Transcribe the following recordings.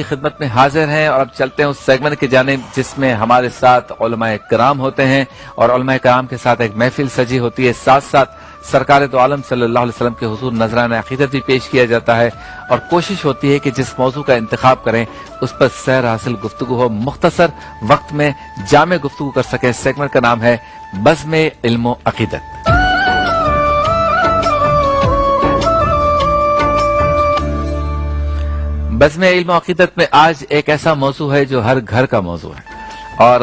کی خدمت میں حاضر ہیں اور اب چلتے ہیں اس سیگمنٹ کی جانب جس میں ہمارے ساتھ علماء کرام ہوتے ہیں اور علماء کرام کے ساتھ ایک محفل سجی ہوتی ہے، ساتھ ساتھ سرکار دو عالم صلی اللہ علیہ وسلم کے حضور نذرانہ عقیدت بھی پیش کیا جاتا ہے اور کوشش ہوتی ہے کہ جس موضوع کا انتخاب کریں اس پر سیر حاصل گفتگو ہو، مختصر وقت میں جامع گفتگو کر سکیں۔ سیگمنٹ کا نام ہے بزم علم و عقیدت۔ بزم علم و عقیدت میں آج ایک ایسا موضوع ہے جو ہر گھر کا موضوع ہے اور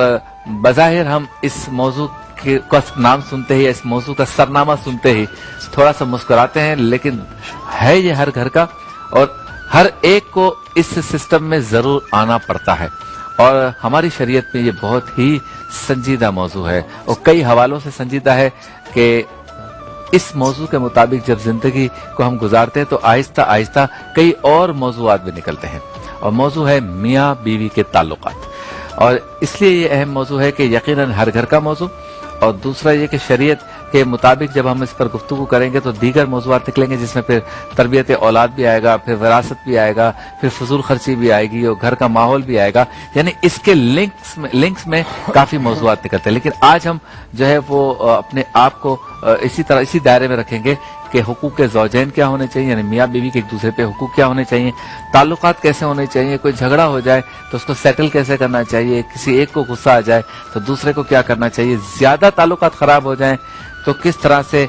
بظاہر ہم اس موضوع کا نام سنتے ہی، اس موضوع کا سرنامہ سنتے ہی تھوڑا سا مسکراتے ہیں، لیکن ہے یہ ہر گھر کا اور ہر ایک کو اس سسٹم میں ضرور آنا پڑتا ہے اور ہماری شریعت میں یہ بہت ہی سنجیدہ موضوع ہے اور کئی حوالوں سے سنجیدہ ہے کہ اس موضوع کے مطابق جب زندگی کو ہم گزارتے ہیں تو آہستہ آہستہ کئی اور موضوعات بھی نکلتے ہیں اور موضوع ہے میاں بیوی کے تعلقات، اور اس لیے یہ اہم موضوع ہے کہ یقیناً ہر گھر کا موضوع، اور دوسرا یہ کہ شریعت کے مطابق جب ہم اس پر گفتگو کریں گے تو دیگر موضوعات نکلیں گے جس میں پھر تربیت اولاد بھی آئے گا، پھر وراثت بھی آئے گا، پھر فضول خرچی بھی آئے گی اور گھر کا ماحول بھی آئے گا، یعنی اس کے لنکس میں کافی موضوعات نکلتے ہیں۔ لیکن آج ہم جو ہے وہ اپنے آپ کو اسی دائرے میں رکھیں گے کہ حقوق زوجین کیا ہونے چاہیے، یعنی میاں بیوی کے ایک دوسرے پہ حقوق کیا ہونے چاہیے، تعلقات کیسے ہونے چاہیے، کوئی جھگڑا ہو جائے تو اس کو سیٹل کیسے کرنا چاہیے، کسی ایک کو غصہ آ جائے تو دوسرے کو کیا کرنا چاہیے، زیادہ تعلقات خراب ہو جائیں تو کس طرح سے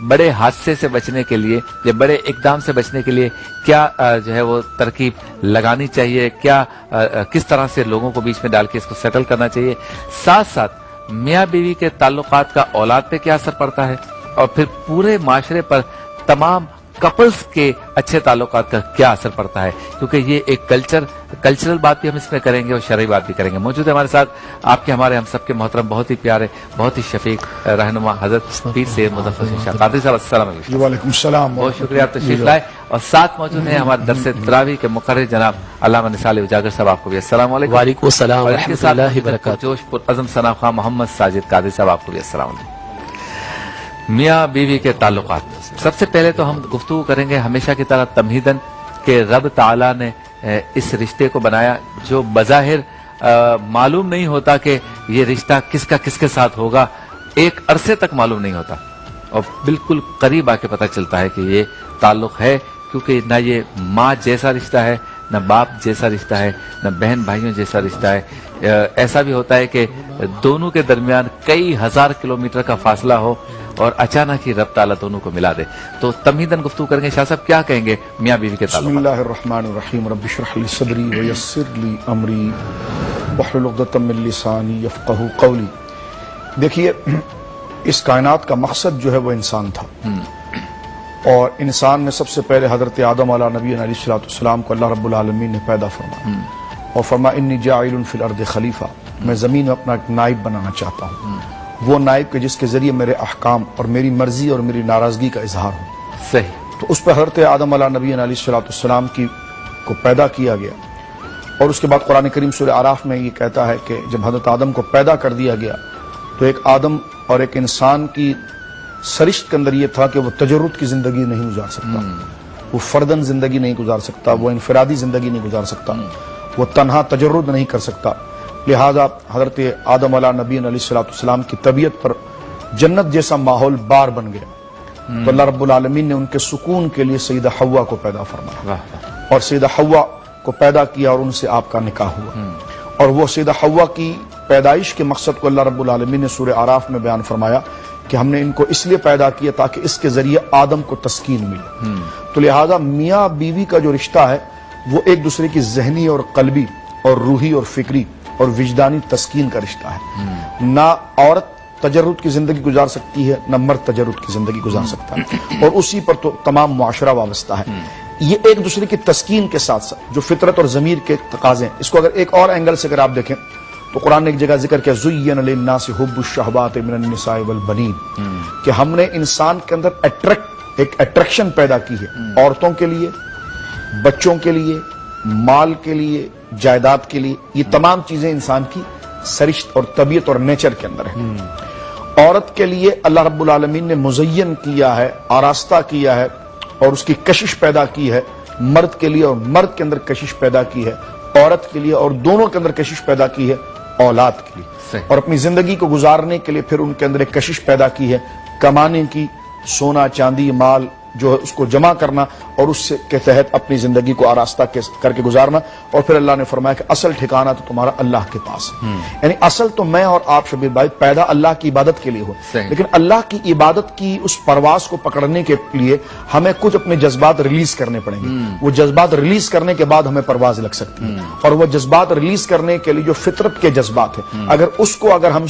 بڑے حادثے سے بچنے کے لیے یا بڑے اقدام سے بچنے کے لیے کیا جو ہے وہ ترکیب لگانی چاہیے، کیا کس طرح سے لوگوں کو بیچ میں ڈال کے اس کو سیٹل کرنا چاہیے، ساتھ ساتھ میاں بیوی کے تعلقات کا اولاد پہ کیا اثر پڑتا ہے اور پھر پورے معاشرے پر تمام کپلز کے اچھے تعلقات کا کیا اثر پڑتا ہے، کیونکہ یہ ایک کلچرل بات بھی ہم اس میں کریں گے اور شرعی بات بھی کریں گے۔ موجود ہے ہمارے ساتھ آپ کے ہمارے ہم سب کے محترم بہت ہی پیارے بہت ہی شفیق رہنما حضرت پیر سید مظفر حسین شاہ قادری صاحب، السلام علیکم۔ وعلیکم السلام، بہت شکریہ آپ تشریف لائے، اور ساتھ موجود ہیں ہمارے درس تراویح کے مقرر جناب علامہ نثار اجاگر صاحب، آپ کو بھی السلام علیکم۔ وعلیکم السلام اور اس کے ورحمۃ ساتھ اللہ وبرکاتہ۔ جوش پر عزم ثنا خواہ محمد ساجد قادری صاحب، آپ کو بھی السلام علیکم۔ میاں بیوی کے تعلقات، سب سے پہلے تو ہم گفتگو کریں گے ہمیشہ کی طرح تمہیدن کہ رب تعالیٰ نے اس رشتے کو بنایا جو بظاہر معلوم نہیں ہوتا کہ یہ رشتہ کس کا کس کے ساتھ ہوگا، ایک عرصے تک معلوم نہیں ہوتا اور بالکل قریب آ کے پتہ چلتا ہے کہ یہ تعلق ہے، کیونکہ نہ یہ ماں جیسا رشتہ ہے، نہ باپ جیسا رشتہ ہے، نہ بہن بھائیوں جیسا رشتہ ہے۔ ایسا بھی ہوتا ہے کہ دونوں کے درمیان کئی ہزار کلومیٹر کا فاصلہ ہو اور اچانک ہی رب تعالیٰ دونوں کو ملا دے۔ تو تمہیدن گفتگو کریں گے، شاہ صاحب کیا کہیں گے میاں بیوی کے بسم تعلق؟ اللہ الرحمن الرحیم، رب اشرح لی صدری ویسر لی امری واحلل عقدۃ من لسانی یفقہوا قولی۔ دیکھیے، اس کائنات کا مقصد جو ہے وہ انسان تھا، اور انسان میں سب سے پہلے حضرت آدم علیہ نبی علیہ الصلوۃ والسلام کو اللہ رب العالمین نے پیدا فرمایا اور فرمایا انی جاعل فی الارض خلیفہ، میں زمین میں اپنا ایک نائب بنانا چاہتا ہوں، وہ نائب کے جس کے ذریعے میرے احکام اور میری مرضی اور میری ناراضگی کا اظہار ہو۔ صحیح۔ تو اس پہ حضرت آدم علیہ نبی علیہ الصلوۃ والسلام کو پیدا کیا گیا، اور اس کے بعد قرآن کریم سورہ اعراف میں یہ کہتا ہے کہ جب حضرت آدم کو پیدا کر دیا گیا تو ایک آدم اور ایک انسان کی سرشت کے اندر یہ تھا کہ وہ تجرد کی زندگی نہیں گزار سکتا، وہ فردن زندگی نہیں گزار سکتا، وہ انفرادی زندگی نہیں گزار سکتا، وہ تنہا تجرد نہیں کر سکتا۔ لہذا حضرت آدم علیہ نبی علیہ الصلوۃ والسلام کی طبیعت پر جنت جیسا ماحول بار بن گیا، تو اللہ رب العالمین نے ان کے سکون کے لیے سیدہ حوا کو پیدا فرمایا اور سیدہ حوا کو پیدا کیا اور ان سے آپ کا نکاح ہوا، اور وہ سیدہ حوا کی پیدائش کے مقصد کو اللہ رب العالمین نے سورہ اعراف میں بیان فرمایا کہ ہم نے ان کو اس لیے پیدا کیا تاکہ اس کے ذریعے آدم کو تسکین ملے۔ تو لہذا میاں بیوی کا جو رشتہ ہے وہ ایک دوسرے کی ذہنی اور قلبی اور روحی اور فکری اور وجدانی تسکین کا رشتہ ہے۔ نہ عورت تجرد کی زندگی گزار سکتی ہے، نہ مرد تجرد کی زندگی گزار سکتا ہے، اور اسی پر تو تمام معاشرہ وابستہ ہے۔ یہ ایک دوسرے کی تسکین کے ساتھ ساتھ جو فطرت اور ضمیر کے تقاضے ہیں، اس کو اگر ایک اور اینگل سے اگر آپ دیکھیں تو قرآن نے ایک جگہ ذکر کیا زُیِّنَ لِلنَّاسِ حُبُّ الشَّهَوَاتِ مِنَ النِّسَاءِ وَالْبَنِينَ، کہ ہم نے انسان کے اندر ایک اٹریکشن پیدا کی ہے عورتوں کے لیے، بچوں کے لیے، مال کے لیے، جائیداد کے لیے۔ یہ تمام چیزیں انسان کی سرشت اور طبیعت اور نیچر کے اندر ہیں۔ عورت کے لیے اللہ رب العالمین نے مزین کیا ہے، آراستہ کیا ہے اور اس کی کشش پیدا کی ہے مرد کے لیے اور مرد کے اندر کشش پیدا کی ہے، عورت کے لیے اور دونوں کے اندر کشش پیدا کی ہے اولاد کے لیے، صحیح۔ اور اپنی زندگی کو گزارنے کے لیے پھر ان کے اندر ایک کشش پیدا کی ہے کمانے کی، سونا چاندی مال جو ہے اس کو جمع کرنا اور اس سے کے تحت اپنی زندگی کو آراستہ کر کے گزارنا، اور پھر اللہ نے فرمایا کہ اصل ٹھکانہ تو تمہارا اللہ کے پاس ہے۔ یعنی اصل تو میں اور آپ شبیر بھائی پیدا اللہ کی عبادت کے لیے ہو، صحیح۔ لیکن اللہ کی عبادت کی اس پرواز کو پکڑنے کے لیے ہمیں کچھ اپنے جذبات ریلیز کرنے پڑیں گے، وہ جذبات ریلیز کرنے کے بعد ہمیں پرواز لگ سکتی ہے، اور وہ جذبات ریلیز کرنے کے لیے جو فطرت کے جذبات ہیں، اگر ہم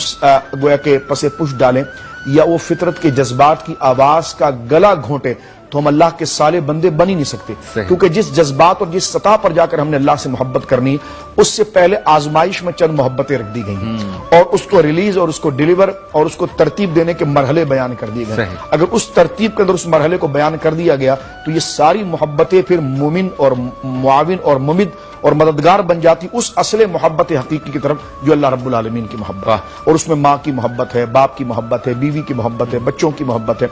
گویا کہ پس پش ڈالیں یا وہ فطرت کے جذبات کی آواز کا گلا گھونٹے تو ہم اللہ کے صالح بندے بن ہی نہیں سکتے، کیونکہ جس جذبات اور جس سطح پر جا کر ہم نے اللہ سے محبت کرنی اس سے پہلے آزمائش میں چند محبتیں رکھ دی گئی ہیں اور اس کو ریلیز اور اس کو ڈیلیور اور اس کو ترتیب دینے کے مرحلے بیان کر دیے گئے۔ اگر اس ترتیب کے اندر اس مرحلے کو بیان کر دیا گیا تو یہ ساری محبتیں پھر مومن اور معاون اور ممد اور مددگار بن جاتی اس اصل محبت حقیقی کی طرف جو اللہ رب العالمین کی محبت ہے، اور اس میں ماں کی محبت ہے، باپ کی محبت ہے، بیوی کی محبت ہے، بچوں کی محبت ہے،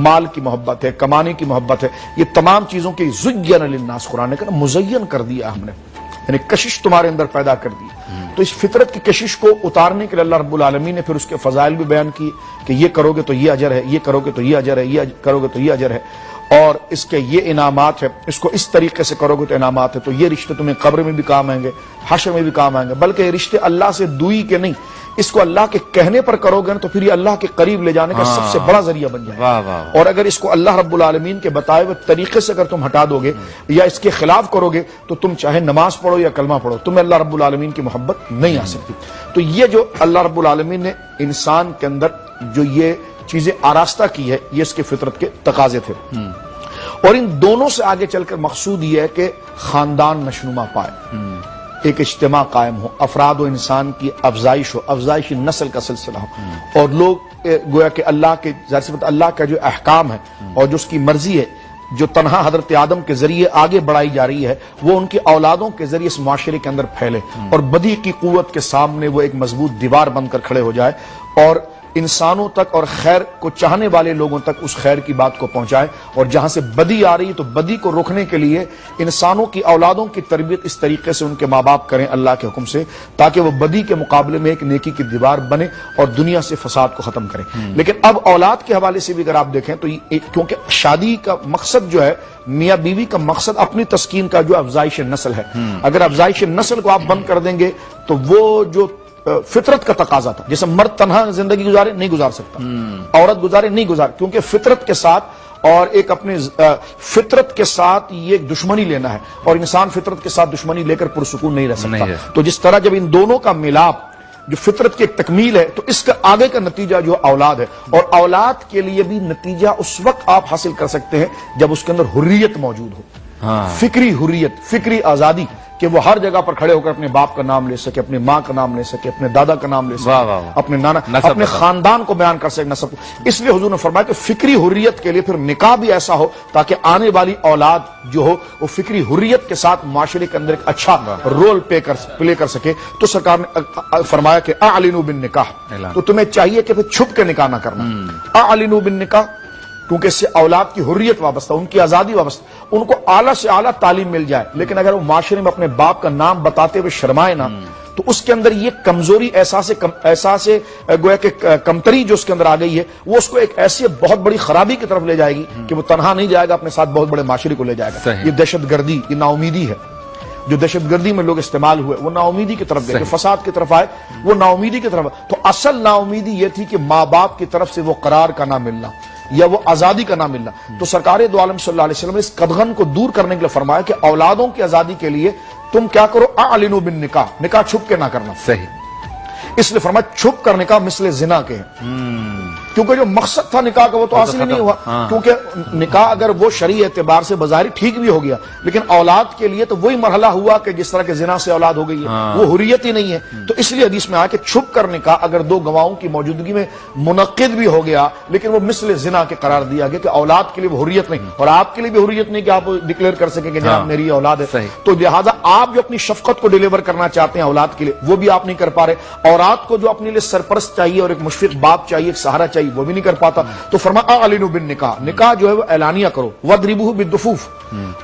مال کی محبت ہے، کمانے کی محبت ہے، یہ تمام چیزوں کی زین للناس قرآن نے کہا مزین کر دیا ہم نے، یعنی کشش تمہارے اندر پیدا کر دی۔ تو اس فطرت کی کشش کو اتارنے کے لیے اللہ رب العالمین نے پھر اس کے فضائل بھی بیان کیے کہ یہ کرو گے تو یہ اجر ہے، یہ کرو گے تو یہ اجر ہے، یہ کرو گے تو یہ اجر ہے، اور اس کے یہ انعامات ہے، اس کو اس طریقے سے کرو گے تو انعامات ہے، تو یہ رشتے تمہیں قبر میں بھی کام آئیں گے، حشر میں بھی کام آئیں گے، بلکہ یہ رشتے اللہ سے دوئی کے نہیں، اس کو اللہ کے کہنے پر کرو گے نا تو پھر یہ اللہ کے قریب لے جانے کا سب سے بڑا ذریعہ بن جائے گا، اور اگر اس کو اللہ رب العالمین کے بتائے ہوئے طریقے سے اگر تم ہٹا دو گے یا اس کے خلاف کرو گے تو تم چاہے نماز پڑھو یا کلمہ پڑھو تمہیں اللہ رب العالمین کی محبت نہیں آ سکتی۔ تو یہ جو اللہ رب العالمین نے انسان کے اندر جو یہ چیزیں آراستہ کی ہے یہ اس کے فطرت کے تقاضے تھے، اور ان دونوں سے آگے چل کر مقصود یہ ہے کہ خاندان نشنما پائے، ایک اجتماع قائم ہو، افراد و انسان کی افزائش ہو، افزائش نسل کا سلسلہ ہو، اور لوگ گویا کہ اللہ کے ظاہر سی بات اللہ کا جو احکام ہے اور جو اس کی مرضی ہے جو تنہا حضرت آدم کے ذریعے آگے بڑھائی جا رہی ہے وہ ان کی اولادوں کے ذریعے اس معاشرے کے اندر پھیلے اور بدی کی قوت کے سامنے وہ ایک مضبوط دیوار بن کر کھڑے ہو جائے اور انسانوں تک اور خیر کو چاہنے والے لوگوں تک اس خیر کی بات کو پہنچائے، اور جہاں سے بدی آ رہی ہے تو بدی کو روکنے کے لیے انسانوں کی اولادوں کی تربیت اس طریقے سے ان کے ماں باپ کریں اللہ کے حکم سے تاکہ وہ بدی کے مقابلے میں ایک نیکی کی دیوار بنے اور دنیا سے فساد کو ختم کریں۔ لیکن اب اولاد کے حوالے سے بھی اگر آپ دیکھیں تو کیونکہ شادی کا مقصد جو ہے میاں بیوی کا مقصد اپنی تسکین کا جو افزائش نسل ہے، اگر افزائش نسل کو آپ بند کر دیں گے تو وہ جو فطرت کا تقاضا تھا جیسے مرد تنہا زندگی گزارے نہیں گزار سکتا، عورت گزارے نہیں گزار، کیونکہ فطرت کے ساتھ اور ایک اپنے فطرت کے ساتھ یہ ایک دشمنی لینا ہے اور انسان فطرت کے ساتھ دشمنی لے کر پرسکون نہیں رہ سکتا۔ تو جس طرح جب ان دونوں کا ملاپ جو فطرت کی ایک تکمیل ہے تو اس کا آگے کا نتیجہ جو اولاد ہے، اور اولاد کے لیے بھی نتیجہ اس وقت آپ حاصل کر سکتے ہیں جب اس کے اندر حریت موجود ہو، فکری حریت، فکری آزادی کہ وہ ہر جگہ پر کھڑے ہو کر اپنے باپ کا نام لے سکے، اپنے ماں کا نام لے سکے، اپنے دادا کا نام لے سکے، اپنے نانا اپنے خاندان کو بیان کر سکے نسب۔ اس لیے حضور نے فرمایا کہ فکری حریت کے لیے پھر نکاح بھی ایسا ہو تاکہ آنے والی اولاد جو ہو وہ فکری حریت کے ساتھ معاشرے کے اندر ایک اچھا رول پلے کر سکے۔ تو سرکار نے فرمایا کہ اعلنوا بالنکاح، تو تمہیں چاہیے کہ پھر چھپ کے نکاح نہ کرنا، اعلنوا بالنکاح، کیونکہ اس سے اولاد کی حریت وابستہ، ان کی آزادی وابستہ، ان کو اعلیٰ سے اعلیٰ تعلیم مل جائے، لیکن اگر وہ معاشرے میں اپنے باپ کا نام بتاتے ہوئے شرمائے نا تو اس کے اندر یہ کمزوری احساس گویا کہ کمتری جو اس کے اندر آ گئی ہے وہ اس کو ایک ایسی بہت بڑی خرابی کی طرف لے جائے گی کہ وہ تنہا نہیں جائے گا، اپنے ساتھ بہت بڑے معاشرے کو لے جائے گا۔ یہ دہشت گردی، یہ نا امیدی ہے، جو دہشت گردی میں لوگ استعمال ہوئے وہ نا امیدی کی طرف گئے، جو فساد کی طرف آئے وہ نا امیدی کی طرف۔ تو اصل نا امیدی یہ تھی کہ ماں باپ کی طرف سے وہ قرار کا نہ ملنا یا وہ آزادی کا نہ ملنا۔ تو سرکار دو عالم صلی اللہ علیہ وسلم نے اس قدغن کو دور کرنے کے لیے فرمایا کہ اولادوں کی آزادی کے لیے تم کیا کرو، اعلنوا بالنکاح، نکاح چھپ کے نہ کرنا۔ صحیح، اس لیے فرمایا چھپ کر نکاح مثل زنا کے ہیں، کیونکہ جو مقصد تھا نکاح کا وہ تو حاصل ہی نہیں ہوا، کیونکہ نکاح اگر وہ شرعی اعتبار سے بظاہر ٹھیک بھی ہو گیا لیکن اولاد کے لیے تو وہی مرحلہ ہوا کہ جس طرح کے زنا سے اولاد ہو گئی ہے، وہ حریت ہی نہیں ہے۔ تو اس لیے حدیث میں آیا کہ چھپ کر نکاح اگر دو گواہوں کی موجودگی میں منعقد بھی ہو گیا لیکن وہ مثل زنا کے قرار دیا گیا کہ اولاد کے لیے وہ حریت نہیں، اور آپ کے لیے بھی حریت نہیں کہ آپ ڈکلیئر کر سکیں کہ جناب میری اولاد ہے۔ تو لہٰذا آپ جو اپنی شفقت کو ڈیلیور کرنا چاہتے ہیں اولاد کے لیے وہ بھی آپ نہیں کر پا رہے، اولاد کو جو اپنے لیے سرپرست چاہیے اور ایک مشفق باپ چاہیے، ایک سہارا چاہیے، وہ بھی نہیں کر پاتا۔ تو فرمایا اعلنوا بالنکاح، نکاح جو ہے وہ اعلانیہ کرو، واضربوہ بالدفوف،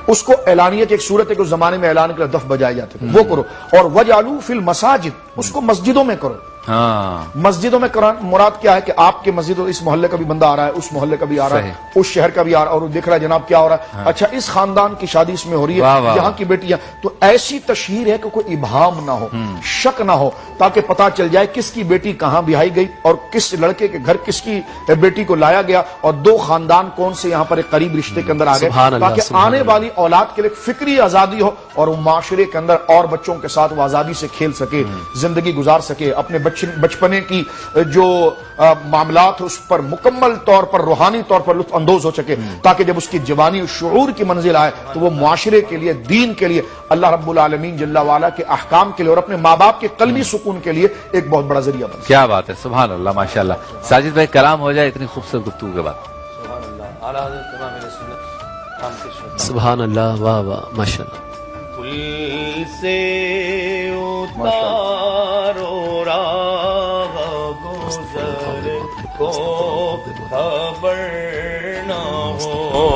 اس کو اعلانیت ایک صورت ہے کہ اس زمانے میں اعلان کے لیے دف بجائے جاتے تھے، وہ کرو. اور وجعلوا فی المساجد، اس کو مسجدوں میں کرو. ہاں مسجدوں میں قرآن مراد کیا ہے کہ آپ کے مسجد اس محلے کا بھی بندہ آ رہا ہے، اس محلے کا بھی آ رہا ہے، اس شہر کا بھی آ رہا ہے، اور وہ دیکھ رہا ہے جناب کیا ہو رہا ہے. اچھا اس خاندان کی شادی اس میں ہو رہی واہ ہے، واہ یہاں کی بیٹیاں، تو ایسی تشہیر ہے کہ کوئی ابہام نہ ہو، شک نہ ہو، تاکہ پتا چل جائے کس کی بیٹی کہاں بیاہی گئی اور کس لڑکے کے گھر کس کی بیٹی کو لایا گیا، اور دو خاندان کون سے یہاں پر ایک قریب رشتے کے اندر آ گئے، سبحان اللہ، تاکہ سبحان آنے اللہ. والی اولاد کے لیے فکری آزادی ہو اور وہ معاشرے کے اندر اور بچوں کے ساتھ وہ آزادی سے کھیل سکے، زندگی گزار سکے، اپنے بچپنے کی جو معاملات اس پر مکمل طور پر روحانی طور پر لطف اندوز ہو سکے، تاکہ جب اس کی جوانی اور شعور کی منزل آئے تو وہ معاشرے کے لیے، دین کے لیے، اللہ رب العالمین جل وعلا کے احکام کے لیے اور اپنے ماں باپ کے قلبی سکون کے لیے ایک بہت بڑا ذریعہ بنے. کیا بات ہے، سبحان اللہ، ماشاءاللہ. ساجد بھائی کلام ہو جائے اتنی خوبصورت گفتگو کے بعد. سبحان اللہ، واہ واہ، ماشاء اللہ. پل سے اتارو راہ گزر کو خبر نہ ہو،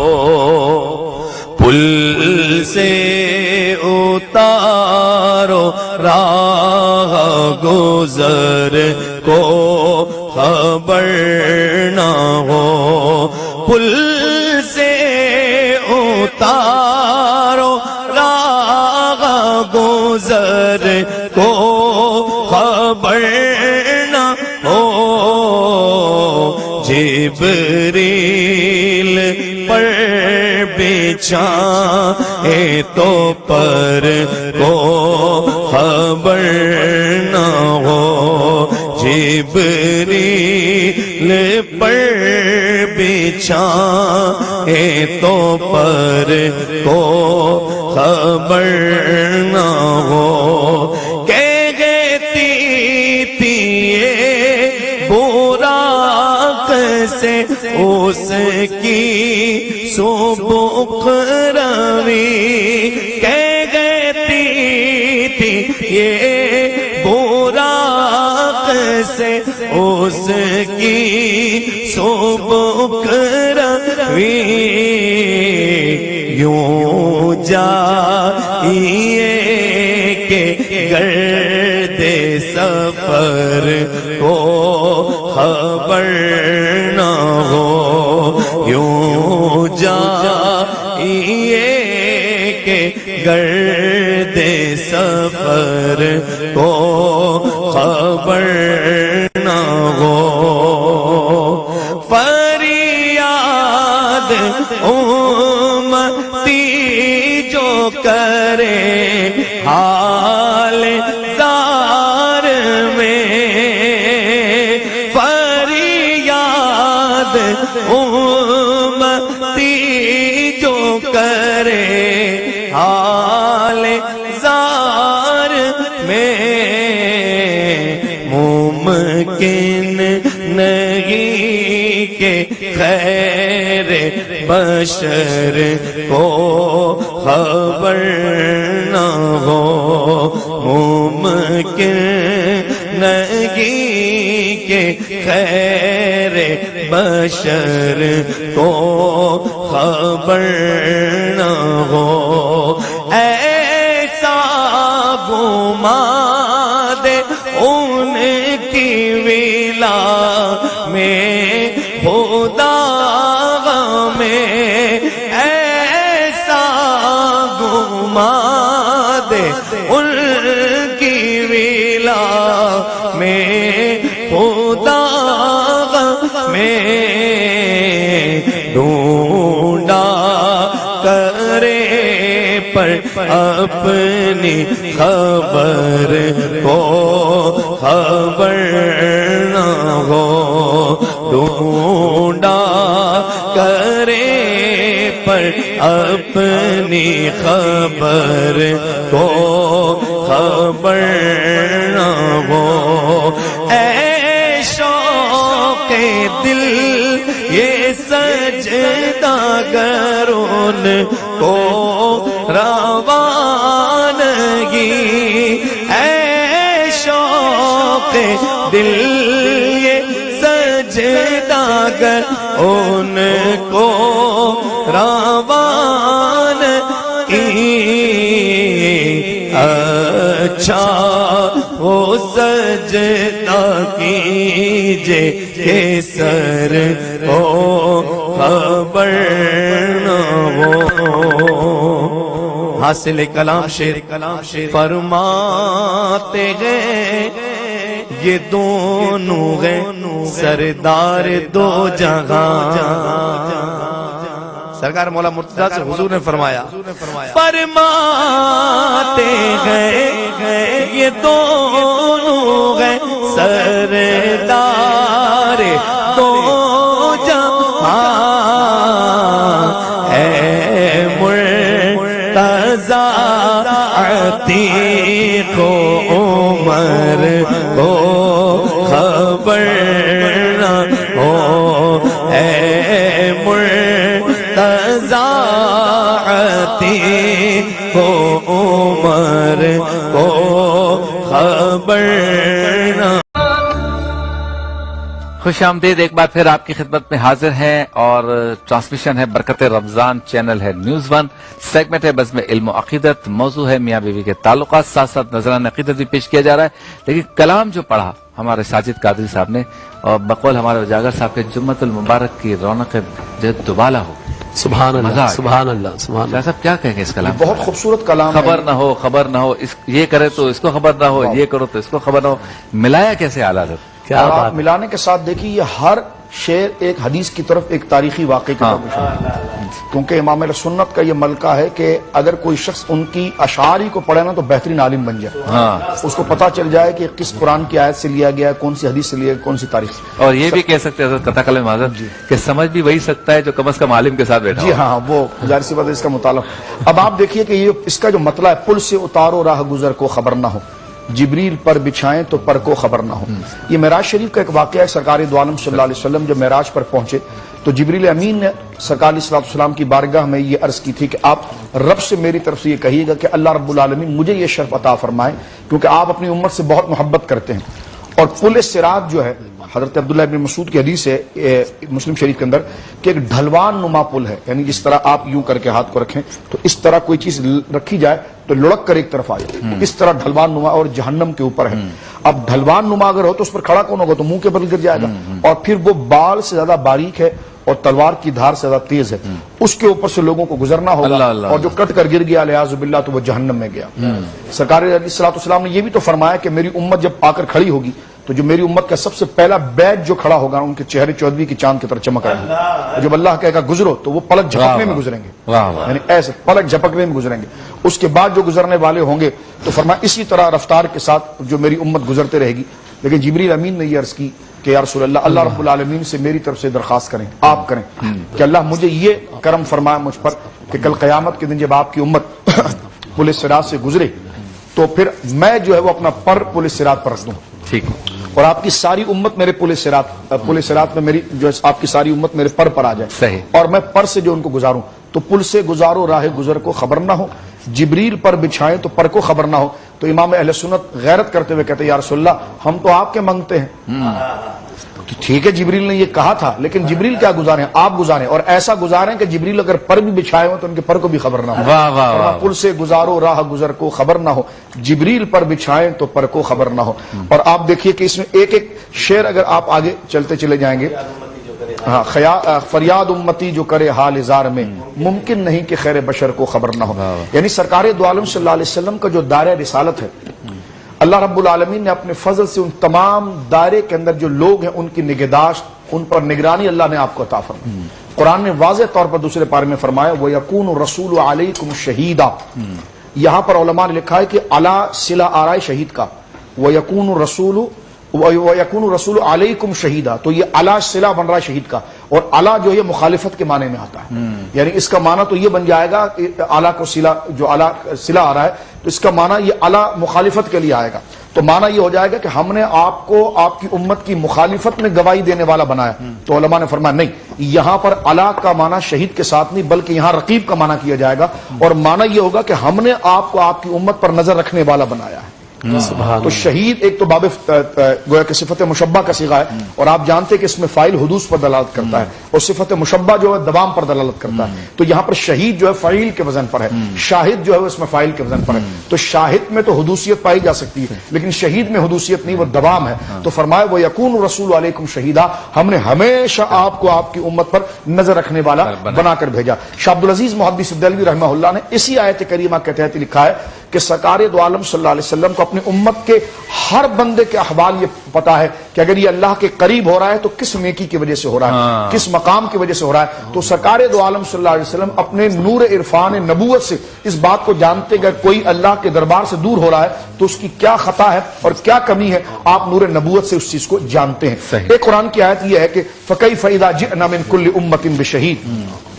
پل سے اتارو راہ گزر کو خبر نہ ہو، پل سے اتارو راہ گزر کو خبر نہ ہو، جبریل پر بچھائے تو پر کو خبر نہ ہو، جبریل پر بچھائے تو پر کو خبر نہ ہو، کہتی تھی یہ براق سے اس کی سبق روی، کہتی تھی یہ براق سے اس کی سبق روی، یوں جائیے کہ گرد سفر کو خبر نہ ہو، یوں جائیے کہ گرد سفر کو خبر نہ ہو، فریاد امتی جو کرے حال زار میں، فریاد امتی جو کرے حال زار میں، ممکن نہیں کہ خیر بشر کو خبر نہ ہو، ممکن نہیں کہ خیر بشر کو خبر نہ ہو، ایسا گما دے ان کی ولا میں خدا میں، ایسا گما دے ان کی ولا میں خدا میں، ڈھونڈا کرے پر اپنی خبر کو خبر نہ ہو، ڈھونڈا کرے پر اپنی خبر کو خبر نہ ہو، اے شوق دل یہ سجدہ گرون کو روانگی، اے شوق دل یہ سجدہ گر ان کو روانگی، بچھا وہ سجدہ کیجے کہ سر ہو خبر نہ ہو. حاصل کلام شیر فرماتے ہیں یہ دونوں ہیں سردار دو جہاں. سرکار مولا مرتضیٰ سے حضور نے فرمایا فرماتے ہیں یہ دونوں ہیں سردار دو جہاں. اے مرتضیٰ عتیق و عمر کو خبر نہ ہو. اے مرتضیٰ عتیق و عمر کو خبر نہ. خوش آمدید، ایک بار پھر آپ کی خدمت میں حاضر ہیں اور ٹرانسمیشن ہے برکت رمضان، چینل ہے نیوز ون، سیگمنٹ ہے بزم علم و عقیدت، موضوع ہے میاں بیوی کے تعلقات، ساتھ ساتھ نذرانہ عقیدت بھی پیش کیا جا رہا ہے. لیکن کلام جو پڑھا ہمارے ساجد قادری صاحب نے اور بقول ہمارے اجاگر صاحب کے جمعۃ المبارک کی رونق جو دوبالا ہو. سبحان مزہ اللہ آ سبحان اللہ سبحان شاہ صاحب کیا کہیں گے اس کلام؟ بہت خوبصورت کلام ہے. خبر نہ ہو یہ کرے تو اس کو خبر نہ ہو، یہ کرو تو اس کو خبر نہ ہو. ملایا کیسے اعلیٰ حضرت؟ کیا اور بات آپ ملانے کے ساتھ دیکھیے یہ ہر شعر ایک حدیث کی طرف ایک تاریخی واقعے کی طرف اشارہ ہے. کیونکہ امام اہل سنت کا یہ ملکہ ہے کہ اگر کوئی شخص ان کی اشعاری کو پڑھے نا تو بہترین عالم بن جائے. اس کو پتہ چل جائے کہ کس قرآن کی آیت سے لیا گیا ہے، کون سی حدیث سے لیا گیا، کون سی تاریخ سے. اور یہ بھی کہہ سکتے ہیں حضرت قطع کلام حضرت کہ سمجھ بھی وہی سکتا ہے جو کم از کم عالم کے ساتھ بیٹھا جی ہاں، وہ ظاہر سی بات ہے اس کا مطالعہ. اب آپ دیکھیے کہ یہ اس کا جو مطلب ہے پل سے اتارو راہ گزر کو خبر نہ ہو، جبریل پر بچھائیں تو پر کو خبر نہ ہو. یہ معراج شریف کا ایک واقعہ ہے. سرکار دو عالم صلی اللہ علیہ وسلم جب معراج پر پہنچے تو جبریل امین نے سرکار علیہ السلام کی بارگاہ میں یہ عرض کی تھی کہ آپ رب سے میری طرف سے یہ کہیے گا کہ اللہ رب العالمین مجھے یہ شرف عطا فرمائے کیونکہ آپ اپنی امت سے بہت محبت کرتے ہیں. اور پل صراط جو ہے حضرت عبداللہ ابن مسعود کی حدیث ہے مسلم شریف کے اندر کہ ایک ڈھلوان نما پل ہے، یعنی جس طرح آپ یوں کر کے ہاتھ کو رکھیں تو اس طرح کوئی چیز رکھی جائے تو لڑک کر ایک طرف آ جائے، اس طرح ڈھلوان نما اور جہنم کے اوپر ہے. اب ڈھلوان نما اگر ہو تو اس پر کھڑا کون ہوگا؟ تو منہ کے بل گر جائے گا. اور پھر وہ بال سے زیادہ باریک ہے اور تلوار کی دھار سے زیادہ تیز ہے. اس کے اوپر سے لوگوں کو گزرنا ہوگا اور جو کٹ کر گر گیا الیاذ باللہ تو وہ جہنم میں گیا. سرکار علیہ السلام نے یہ بھی تو فرمایا کہ میری امت جب آ کر کھڑی ہوگی تو جو میری امت کا سب سے پہلا بیج جو کھڑا ہوگا ان کے چہرے چودھویں کی چاند کی طرح چمک رہے ہیں. جب اللہ کہے گا گزرو تو وہ پلک جھپکنے میں گزریں گے، یعنی ایسے پلک جھپکنے میں گزریں گے. اس کے بعد جو گزرنے والے ہوں گے تو فرمایا اسی طرح رفتار کے ساتھ جو میری امت گزرتے رہے گی. لیکن جبریل امین نے یہ عرض کی کہ یا رسول اللہ، اللہ رب العالمین سے میری طرف سے درخواست کریں، آپ کریں کہ اللہ مجھے یہ کرم فرمائے مجھ پر کہ کل قیامت کے دن جب آپ کی امت پل صراط سے گزرے تو پھر میں جو ہے وہ اپنا پر پل صراط پر رکھ دوں. ٹھیک، اور آپ کی ساری امت میرے پل صراط میں میری جو ہے آپ کی ساری امت میرے پر آ جائے. صحیح. اور میں پر سے جو ان کو گزاروں تو پل سے گزارو راہ گزر کو خبر نہ ہو، جبریل پر بچھائیں تو پر کو خبر نہ ہو. تو امام اہل سنت غیرت کرتے ہوئے کہتے ہیں یا رسول اللہ ہم تو آپ کے مانگتے ہیں. ٹھیک ہے جبریل نے یہ کہا تھا لیکن جبریل کیا گزاریں؟ آپ گزاریں، اور ایسا گزاریں کہ جبریل اگر پر بھی بچھائے ہو تو ان کے پر کو بھی خبر نہ ہو. پل سے گزارو راہ گزر کو خبر نہ ہو، جبریل پر بچھائیں تو پر کو خبر نہ ہو. اور آپ دیکھیے کہ اس میں ایک ایک شعر اگر آپ آگے چلتے چلے جائیں گے. ہاں، فریاد امتی جو کرے حال اظہار میں ممکن نہیں کہ خیر بشر کو خبر نہ ہو. یعنی سرکار دو عالم صلی اللہ علیہ وسلم کا جو دائرہ رسالت ہے اللہ رب العالمین نے اپنے فضل سے ان تمام دائرے کے اندر جو لوگ ہیں ان کی نگہداشت، ان پر نگرانی اللہ نے آپ کو عطا فرمائی. قرآن نے واضح طور پر دوسرے پارے میں فرمایا وَيَكُونُ الرَّسُولُ عَلَيْكُمْ شَهِيدًا. یہاں پر علماء نے لکھا ہے کہ علی صلہ آرائے شہید کا وَيَكُونُ الرَّسُولُ عَلَيْكُمْ شَهِيدًا، تو یہ علی صلہ بن رہا ہے شہید کا، اور علی جو یہ مخالفت کے معنی میں آتا ہے. یعنی اس کا معنی تو یہ بن جائے گا کہ علی کو صلہ جو علی صلہ آ رہا ہے تو اس کا معنی یہ علی مخالفت کے لیے آئے گا. تو معنی یہ ہو جائے گا کہ ہم نے آپ کو آپ کی امت کی مخالفت میں گواہی دینے والا بنایا. تو علماء نے فرمایا نہیں، یہاں پر علی کا معنی شہید کے ساتھ نہیں بلکہ یہاں رقیب کا معنی کیا جائے گا، اور معنی یہ ہوگا کہ ہم نے آپ کو آپ کی امت پر نظر رکھنے والا بنایا ہے. تو شہید ایک تو باب گویا کہ صفت مشبہ کا صیغہ ہے، اور آپ جانتے کہ اس میں فاعل حدوث پر دلالت کرتا ہے. اور صفت مشبہ جو ہے دوام پر دلالت کرتا ہے. تو یہاں پر شہید جو ہے فعیل کے وزن پر ہے, شاہد جو ہے وہ اس میں فاعل کے وزن پر ہے. تو شاہد میں تو حدوثیت پائی جا سکتی ہے لیکن شہید میں حدوثیت نہیں, وہ دوام ہے. تو فرمایا وہ یکون رسول علیکم شہیدا, ہم نے ہمیشہ آپ کو آپ کی امت پر نظر رکھنے والا بنا کر بھیجا. شاہ عبدالعزیز محدث دہلوی رحمہ اللہ نے اسی آیت کریمہ کے تحت لکھا ہے کہ سرکار دو عالم صلی اللہ علیہ وسلم کو اپنی امت کے ہر بندے کے احوال یہ پتا ہے کہ اگر یہ اللہ کے قریب ہو رہا ہے تو کس نیکی کی وجہ سے ہو رہا ہے, کس مقام کی وجہ سے ہو رہا ہے. تو سرکار دو عالم صلی اللہ علیہ وسلم اپنے نور عرفان نبوت سے اس بات کو جانتے کہ کوئی اللہ کے دربار سے دور ہو رہا ہے تو اس کی کیا خطا ہے اور کیا کمی ہے, آپ نور نبوت سے اس چیز کو جانتے ہیں. ایک قرآن کی آیت یہ ہے کہ فَكَيْفَ إِذَا جِئْنَا مِن كُلِّ أُمَّةٍ بِشَهِيدٍ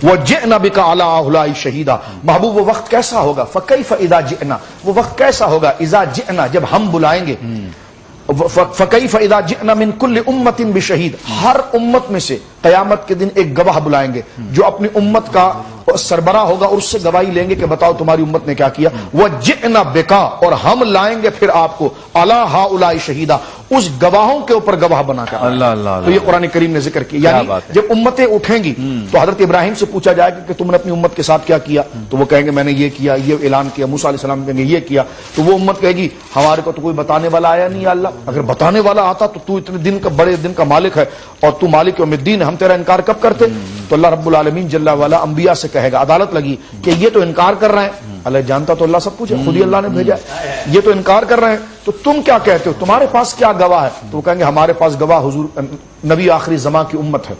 وَجِئْنَا بِكَ عَلَىٰ هَٰؤُلَاءِ شَهِيدًا. محبوب وہ وقت کیسا ہوگا, فَكَيْفَ إِذَا جِئْنَا, وہ وقت کیسا ہوگا, اذا جئنا جب ہم بلائیں گے, فَكَيْفَ إِذَا جِئْنَا مِن كُلِّ أُمَّةٍ بِشَهِيدٍ, ہر امت میں سے قیامت کے دن ایک گواہ بلائیں گے جو اپنی امت کا سربراہ ہوگا اور اس سے گواہی لیں گے کہ بتاؤ تمہاری امت نے کیا کیا. وَجِئْنَا بِكَ, اور ہم لائیں گے پھر آپ کو عَلَىٰ هَٰؤُلَاءِ شَهِيدًا, اس گواہوں کے اوپر گواہ بنا کر. تو یہ قرآن کریم نے ذکر کیا, یعنی جب امتیں اٹھیں گی تو حضرت ابراہیم سے پوچھا جائے گا کہ تم نے اپنی امت کے ساتھ کیا کیا, تو وہ کہیں گے میں نے یہ کیا, یہ اعلان کیا. موسیٰ علیہ السلام کہیں گے یہ کیا, تو وہ امت کہے گی ہمارے کو تو کوئی بتانے والا آیا نہیں. یا اللہ اگر بتانے والا آتا تو اتنے دن کا بڑے دن کا مالک ہے اور تو مالک یوم الدین, ہم تیرا انکار کب کرتے. تو اللہ رب العالمین جل وعلا انبیاء سے کہے گا, عدالت لگی کہ یہ تو انکار کر رہے ہیں, اللہ جانتا تو اللہ سب کچھ ہے, خود ہی اللہ نے بھیجا, یہ تو انکار کر رہے ہیں تو تم کیا کہتے ہو, تمہارے پاس کیا گواہ ہے. تو وہ کہیں گے ہمارے پاس گواہ حضور نبی آخری زمان کی امت ہے,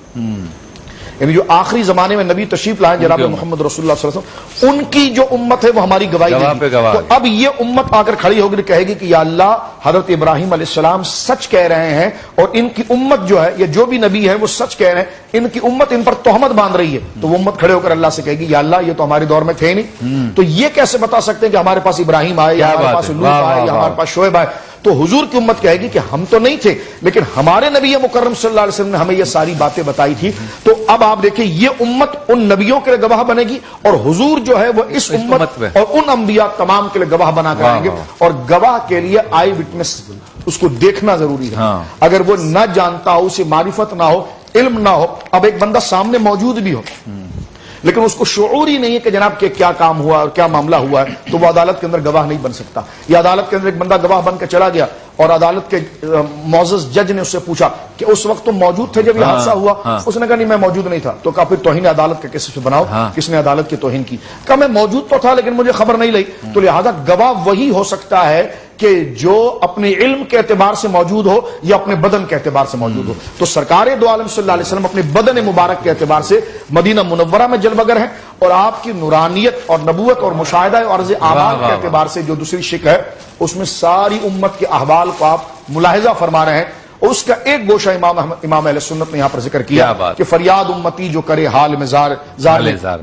یعنی جو آخری زمانے میں نبی تشریف لائے جناب محمد رسول اللہ صلی اللہ علیہ وسلم, ان کی جو امت ہے وہ ہماری گواہی دے گی. تو اب یہ امت آ کر کھڑی ہوگی کہے گی کہ یا اللہ حضرت ابراہیم علیہ السلام سچ کہہ رہے ہیں اور ان کی امت جو ہے یہ جو بھی نبی ہے وہ سچ کہہ رہے ہیں, ان کی امت ان پر تہمت باندھ رہی ہے. تو وہ امت کھڑے ہو کر اللہ سے کہے گی یا اللہ یہ تو ہمارے دور میں تھے نہیں, تو یہ کیسے بتا سکتے ہیں کہ ہمارے پاس ابراہیم آئے یا ہمارے پاس لوط آئے یا ہمارے پاس شعیب آئے. تو حضور کی امت کہے گی کہ ہم تو نہیں تھے لیکن ہمارے نبی مکرم صلی اللہ علیہ وسلم نے ہمیں یہ ساری باتیں بتائی تھی. تو اب آپ دیکھیں یہ امت ان نبیوں کے لیے گواہ بنے گی اور حضور جو ہے وہ اس امت اور ان انبیاء تمام کے لیے گواہ بنا کر آئیں گے. اور گواہ کے لیے آئی وٹنس اس کو دیکھنا ضروری ہے. اگر وہ نہ جانتا ہو, اسے معرفت نہ ہو, علم نہ ہو, اب ایک بندہ سامنے موجود بھی ہو لیکن اس کو شعور ہی نہیں ہے کہ جناب کہ کیا کام ہوا اور کیا معاملہ ہوا ہے, تو وہ عدالت کے اندر گواہ نہیں بن سکتا. یا عدالت کے اندر ایک بندہ گواہ بن کے چلا گیا اور عدالت کے معزز جج نے اس سے پوچھا کہ اس وقت تم موجود تھے جب یہ حادثہ ہوا, اس نے کہا نہیں میں موجود نہیں تھا. تو کہا پھر توہین عدالت کا کیسے بناؤ, کس نے عدالت کی توہین کی. کہا میں موجود تو تھا لیکن مجھے خبر نہیں لگی. تو لہذا گواہ وہی ہو سکتا ہے کہ جو اپنے علم کے اعتبار سے موجود ہو یا اپنے بدن کے اعتبار سے موجود ہو. تو سرکار دو عالم صلی اللہ علیہ وسلم اپنے بدن مبارک کے اعتبار سے مدینہ منورہ میں جلوہ گر ہیں اور آپ کی نورانیت اور نبوت اور مشاہدہ اور عرض اعمال کے اعتبار سے جو دوسری شکل ہے اس میں ساری امت کے احوال کو آپ ملاحظہ فرما رہے ہیں. اس کا ایک گوشہ امام اہل سنت نے یہاں پر ذکر کیا کہ فریاد امتی جو کرے حال میں زار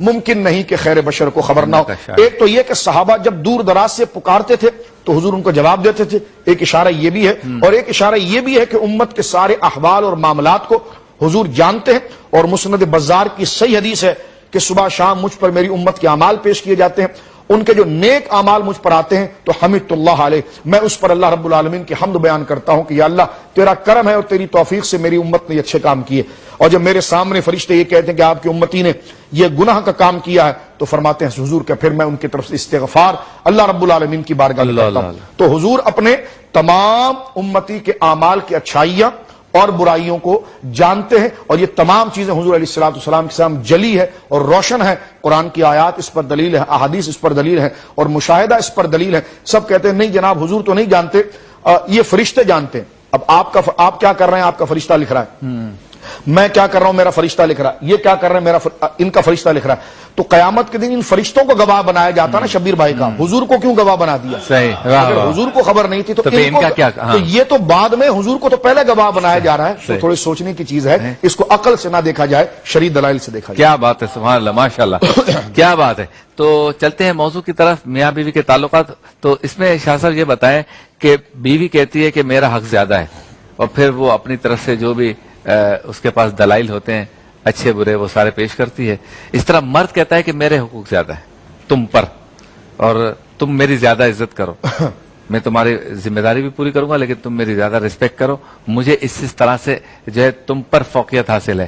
ممکن نہیں کہ خیر بشر کو خبر نہ ہو. ایک تو یہ کہ صحابہ جب دور دراز سے پکارتے تھے تو حضور ان کو جواب دیتے تھے, ایک اشارہ یہ بھی ہے. اور ایک اشارہ یہ بھی ہے کہ امت کے سارے احوال اور معاملات کو حضور جانتے ہیں. اور مسند بزار کی صحیح حدیث ہے کہ صبح شام مجھ پر میری امت کے اعمال پیش کیے جاتے ہیں, ان کے جو نیک اعمال مجھ پر آتے ہیں تو حمد اللہ علیہ, میں اس پر اللہ رب العالمین کی حمد بیان کرتا ہوں کہ یا اللہ تیرا کرم ہے اور تیری توفیق سے میری امت نے یہ اچھے کام کیے. اور جب میرے سامنے فرشتے یہ کہتے ہیں کہ آپ کی امتی نے یہ گناہ کا کام کیا ہے تو فرماتے ہیں حضور کہ پھر میں ان کی طرف سے استغفار اللہ رب العالمین کی بارگاہ میں کرتا ہوں. تو حضور اپنے تمام امتی کے اعمال کی اچھائیاں اور برائیوں کو جانتے ہیں اور یہ تمام چیزیں حضور علیہ الصلوۃ والسلام کے سامنے جلی ہے اور روشن ہے. قرآن کی آیات اس پر دلیل ہے, احادیث اس پر دلیل ہے اور مشاہدہ اس پر دلیل ہے. سب کہتے ہیں نہیں جناب حضور تو نہیں جانتے, یہ فرشتے جانتے ہیں. اب آپ کیا کر رہے ہیں, آپ کا فرشتہ لکھ رہا ہے, میں کیا کر رہا ہوں میرا فرشتہ لکھ رہا ہے, یہ کیا کر رہے ہیں ان کا فرشتہ لکھ رہا ہے. تو قیامت کے دن ان فرشتوں کو گواہ بنایا جاتا نا شبیر بھائی کا, حضور کو کیوں گواہ بنا دیا؟ اگر حضور کو خبر نہیں تھی تو یہ تو بعد میں, حضور کو تو پہلے گواہ بنایا جا رہا ہے. تو تھوڑی سوچنے کی چیز ہے, اس کو عقل سے نہ دیکھا جائے, شرعی دلائل سے دیکھا جائے. کیا بات ہے, سبحان اللہ, ماشاءاللہ, کیا بات ہے. تو چلتے ہیں موضوع کی طرف, میاں بیوی کے تعلقات. تو اس میں شاہ صاحب یہ بتائیں کہ بیوی کہتی ہے کہ میرا حق زیادہ ہے اور پھر وہ اپنی طرف سے جو بھی اس کے پاس دلائل ہوتے ہیں اچھے برے وہ سارے پیش کرتی ہے. اس طرح مرد کہتا ہے کہ میرے حقوق زیادہ ہے تم پر اور تم میری زیادہ عزت کرو, میں تمہاری ذمہ داری بھی پوری کروں گا لیکن تم میری زیادہ رسپیکٹ کرو, مجھے اس طرح سے جو ہے تم پر فوقیت حاصل ہے.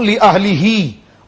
li ahlihi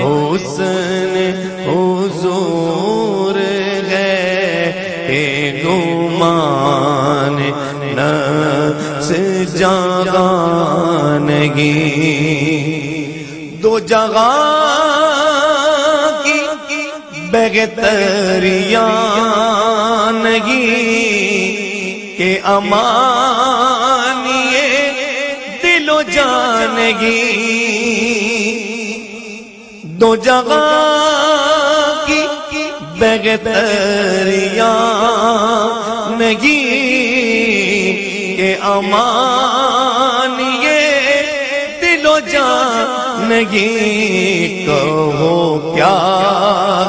حسن حضور ہے کہ گمان نفس جاگانگی دو جگہ کی بہتریانگی کہ امانیے دل و جانگی دو جگہ کی بہتریانگی کہ امانیے دل و جانگی کہو کیا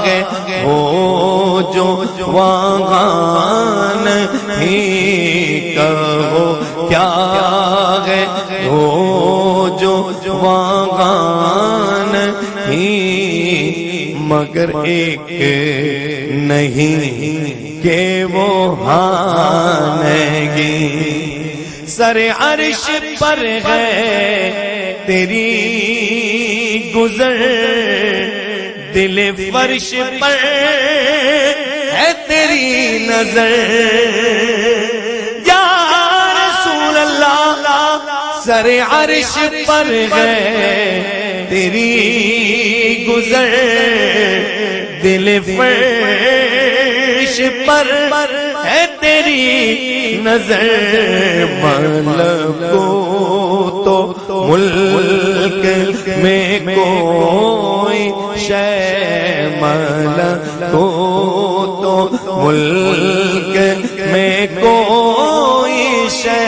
ہے وہ جو وہاں نہیں کہو کیا ہے وہ جو وہاں نہیں مگر ایک نہیں کہ وہ ہانگی سر عرش پر ہے تیری گزر دل فرش پر ہے تیری نظر یا رسول اللہ سر عرش پر ہے تیری گزر دل فرش پر ہے تیری نظر ملکوت تو ملک میں کوئی شے ملکوت تو ملک میں کوئی شے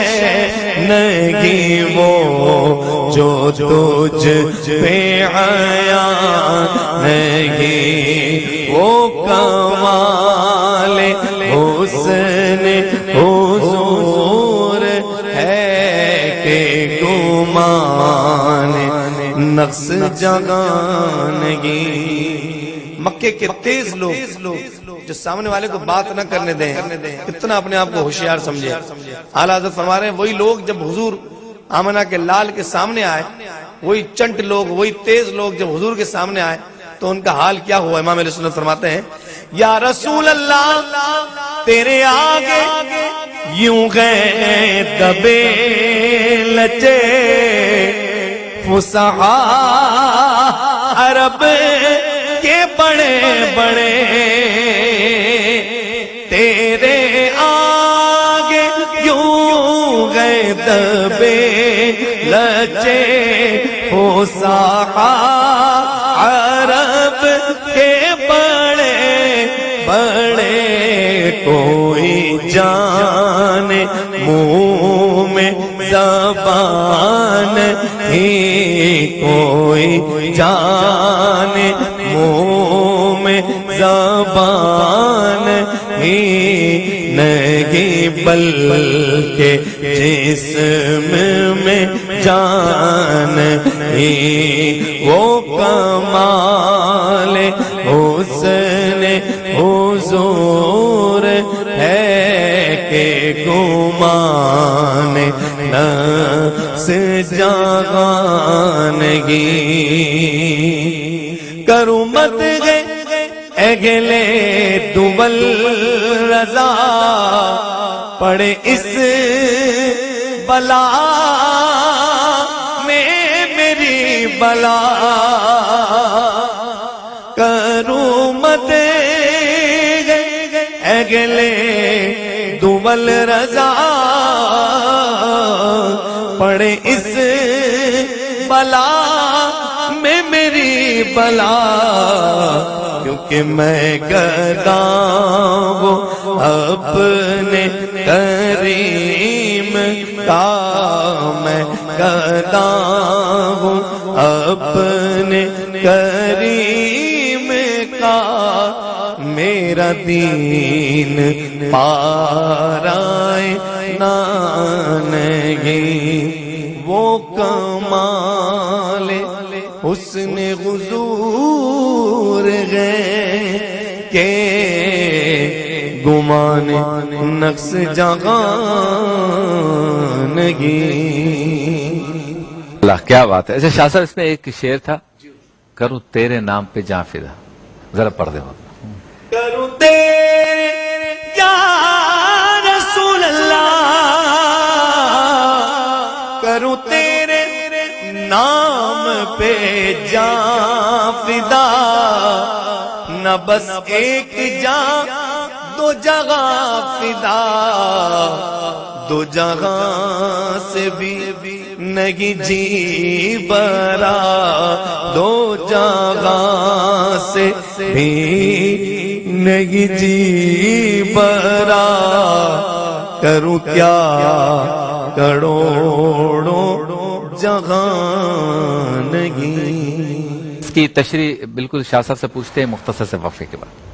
نہیں وہ جو تجھ پہ عیان نہیں وہ کمال حسن حضور ہے کہ گمان نفس جگانگی مکے کے تیز لوگ جو سامنے والے کو بات نہ کرنے دیں اتنا اپنے آپ کو ہوشیار سمجھے اعلیٰ حضرت فرما رہے ہیں وہی لوگ جب حضور آمنہ کے لال کے سامنے آئے وہی چنٹ لوگ وہی تیز لوگ جب حضور کے سامنے آئے تو ان کا حال کیا ہوا امام علیہ سنت فرماتے ہیں یا رسول اللہ تیرے آگے یوں گئے دبے لچے فصحا عرب کے بڑے بڑے تیرے آگے یوں گئے دبے لچے فصحا عرب کے بڑے بڑے کوئی جان منہ میں زبان ہی کوئی جان منہ میں زبان ہی نہیں بلکہ جسم میں جان ہی وہ کمال حسن حضور ہے کہ گمان نفس جاگانگی کروں مت گئے اگلے دوبل رضا پڑے اس بلا میں میری بلا کروں مت اگلے دوبل رضا پڑے اس بلا میں میری بلا کیونکہ میں گدا ہوں اپنے کریم کا میں گدا ہوں اپنے کریم کا میرا دین پارائے نانگی وہ کمال حسن حضور ہے کہ گمان نفس جاگانگی اللہ کیا بات ہے. اچھا شاہ صاحب اس میں ایک شعر تھا کروں تیرے نام پہ جاں فدا. ذرا پڑھ دے. کروں تیرے یا رسول اللہ، کروں تیرے نام پہ جاں فدا، نہ بس ایک جاں دو جگہ فدا، دو جگہ سے بھی نہیں جی برا، دو جگہ سے بھی نہیں جی برا، کروں کیا کروڑوں جگہ نہیں. اس کی تشریح بالکل شاہ صاحب سے پوچھتے ہیں مختصر سے وقفے کے بعد.